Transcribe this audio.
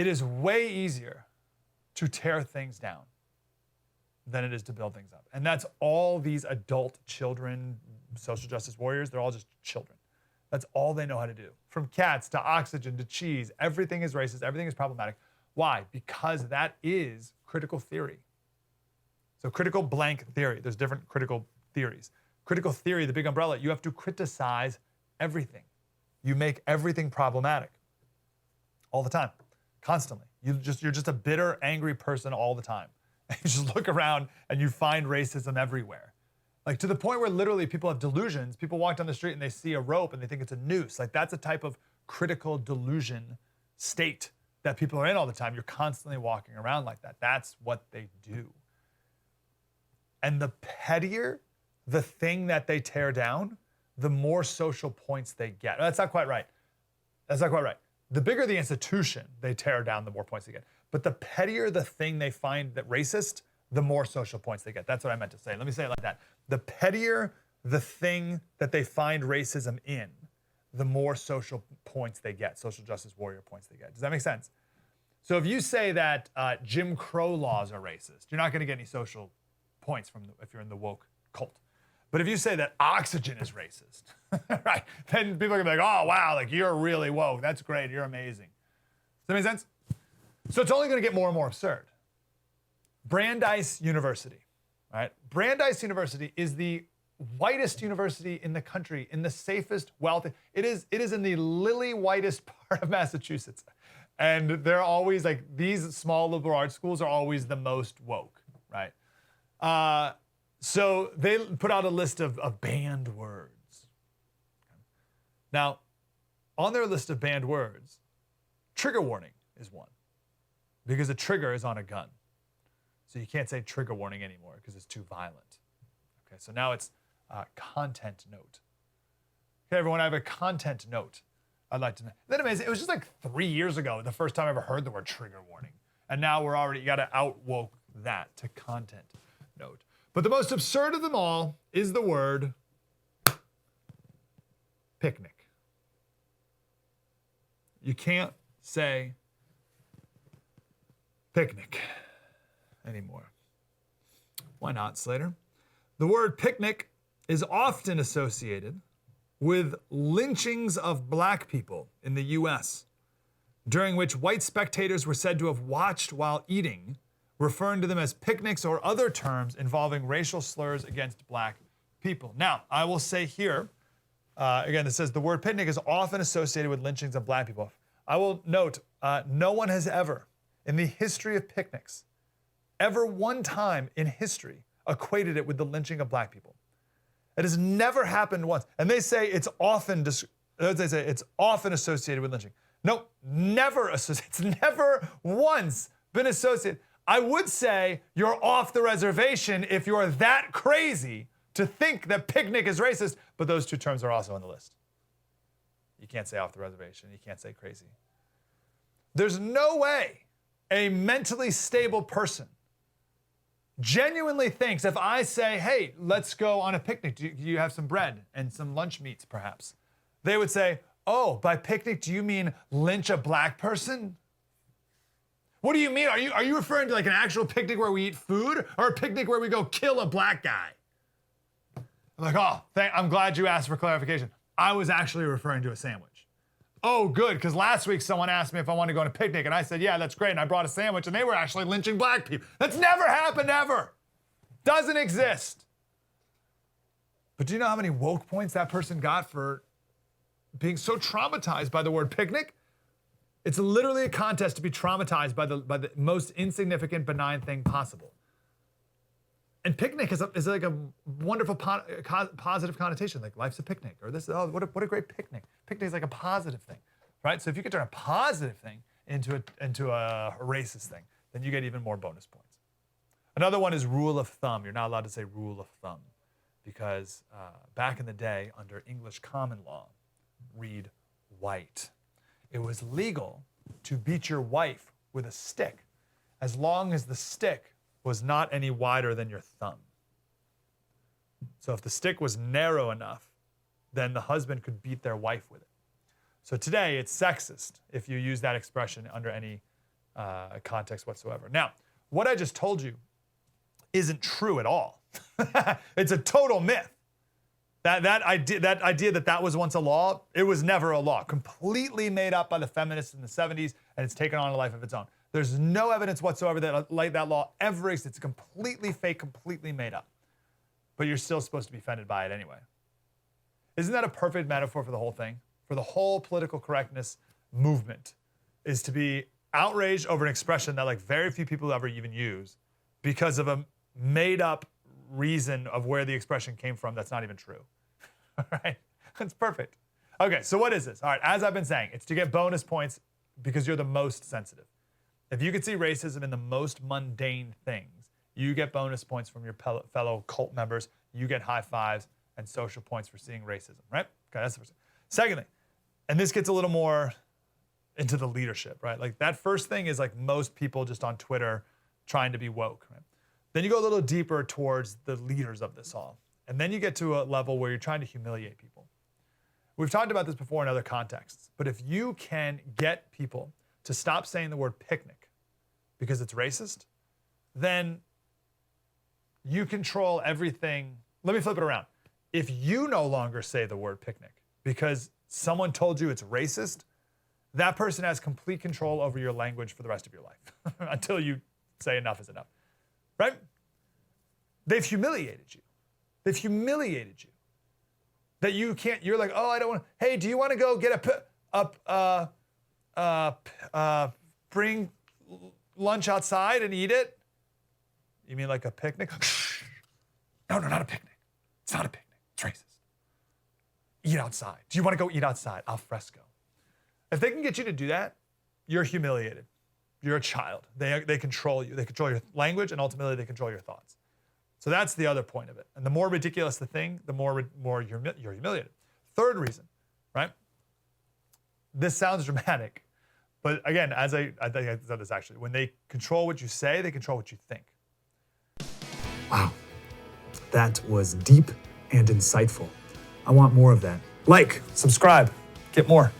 It is way easier to tear things down than it is to build things up. And that's all these adult children, social justice warriors, they're all just children. That's all they know how to do. From cats to oxygen to cheese, everything is racist, everything is problematic. Why? Because that is critical theory. So critical blank theory, there's different critical theories. Critical theory, the big umbrella, you have to criticize everything. You make everything problematic all the time, constantly. You're just a bitter, angry person all the time. You just look around and you find racism everywhere. Like to the point where literally people have delusions. People walk down the street and they see a rope and they think it's a noose. Like that's a type of critical delusion state that people are in all the time. You're constantly walking around like that. That's what they do. And the pettier the thing that they tear down, the more social points they get. That's not quite right. That's not quite right. The bigger the institution they tear down, the more points they get. But the pettier the thing they find that racist, the more social points they get. That's what I meant to say. Let me say it like that. The pettier the thing that they find racism in, the more social points they get, social justice warrior points they get. Does that make sense? So if you say that Jim Crow laws are racist, you're not going to get any social points if you're in the woke cult. But if you say that oxygen is racist, right, then people are going to be like, oh, wow, like you're really woke. That's great. You're amazing. Does that make sense? So it's only going to get more and more absurd. Brandeis University, right? Brandeis University is the whitest university in the country, in the safest, wealthy. It is in the lily whitest part of Massachusetts. And they're always like, these small liberal arts schools are always the most woke, right? So they put out a list of banned words. Now, on their list of banned words, trigger warning is one, because a trigger is on a gun. So you can't say trigger warning anymore because it's too violent. Okay, so now it's content note. Okay, everyone, I have a content note I'd like to know. Isn't that amazing? It was just like 3 years ago, the first time I ever heard the word trigger warning. And now you got to out-woke that to content note. But the most absurd of them all is the word picnic. You can't say picnic anymore. Why not, Slater? The word picnic is often associated with lynchings of black people in the US, during which white spectators were said to have watched while eating, referring to them as picnics or other terms involving racial slurs against black people. Now, I will say here, again, it says the word picnic is often associated with lynchings of black people. I will note, no one has ever, in the history of picnics, ever one time in history equated it with the lynching of black people. It has never happened once. And they say it's often associated with lynching. No, never associated. It's never once been associated. I would say you're off the reservation if you're that crazy to think that picnic is racist, but those two terms are also on the list. You can't say off the reservation. You can't say crazy. There's no way a mentally stable person genuinely thinks if I say, hey, let's go on a picnic, do you have some bread and some lunch meats perhaps? They would say, oh, by picnic, do you mean lynch a black person? What do you mean? Are you referring to like an actual picnic where we eat food or a picnic where we go kill a black guy? I'm like, oh, I'm glad you asked for clarification. I was actually referring to a sandwich. Oh, good, because last week someone asked me if I wanted to go on a picnic, and I said, yeah, that's great, and I brought a sandwich, and they were actually lynching black people. That's never happened, ever. Doesn't exist. But do you know how many woke points that person got for being so traumatized by the word picnic? It's literally a contest to be traumatized by the most insignificant, benign thing possible. And picnic is like a wonderful positive connotation, like life's a picnic, or this, oh, what a great picnic. Picnic is like a positive thing, right? So if you could turn a positive thing into a racist thing, then you get even more bonus points. Another one is rule of thumb. You're not allowed to say rule of thumb because back in the day, under English common law, read white, it was legal to beat your wife with a stick as long as the stick was not any wider than your thumb. So if the stick was narrow enough, then the husband could beat their wife with it. So today it's sexist if you use that expression under any context whatsoever. Now, what I just told you isn't true at all. It's a total myth. That idea that was once a law, it was never a law. Completely made up by the feminists in the 70s, and it's taken on a life of its own. There's no evidence whatsoever that that law ever exists. It's completely fake, completely made up. But you're still supposed to be offended by it anyway. Isn't that a perfect metaphor for the whole thing? For the whole political correctness movement, is to be outraged over an expression that like very few people ever even use because of a made up reason of where the expression came from that's not even true. All right, that's perfect. Okay, so what is this? All right, as I've been saying, it's to get bonus points because you're the most sensitive. If you can see racism in the most mundane things, you get bonus points from your fellow cult members. You get high fives and social points for seeing racism, right? Okay, that's the first thing. Secondly, and this gets a little more into the leadership, right? Like that first thing is like most people just on Twitter trying to be woke, right? Then you go a little deeper towards the leaders of this all. And then you get to a level where you're trying to humiliate people. We've talked about this before in other contexts, but if you can get people to stop saying the word picnic because it's racist, then you control everything. Let me flip it around. If you no longer say the word picnic because someone told you it's racist, that person has complete control over your language for the rest of your life until you say enough is enough, right? They've humiliated you. They've humiliated you. That you can't, you're like, oh, I don't want, hey, do you want to go get bring lunch outside and eat it? You mean like a picnic? No, not a picnic. It's not a picnic. It's racist. Eat outside. Do you want to go eat outside? Al fresco. If they can get you to do that, you're humiliated. You're a child. They control you. They control your language, and ultimately they control your thoughts. So that's the other point of it. And the more ridiculous the thing, the more you're humiliated. Third reason, right? This sounds dramatic, but again, as I think I said this actually, when they control what you say, they control what you think. Wow, that was deep and insightful. I want more of that. Like, Subscribe. Get more.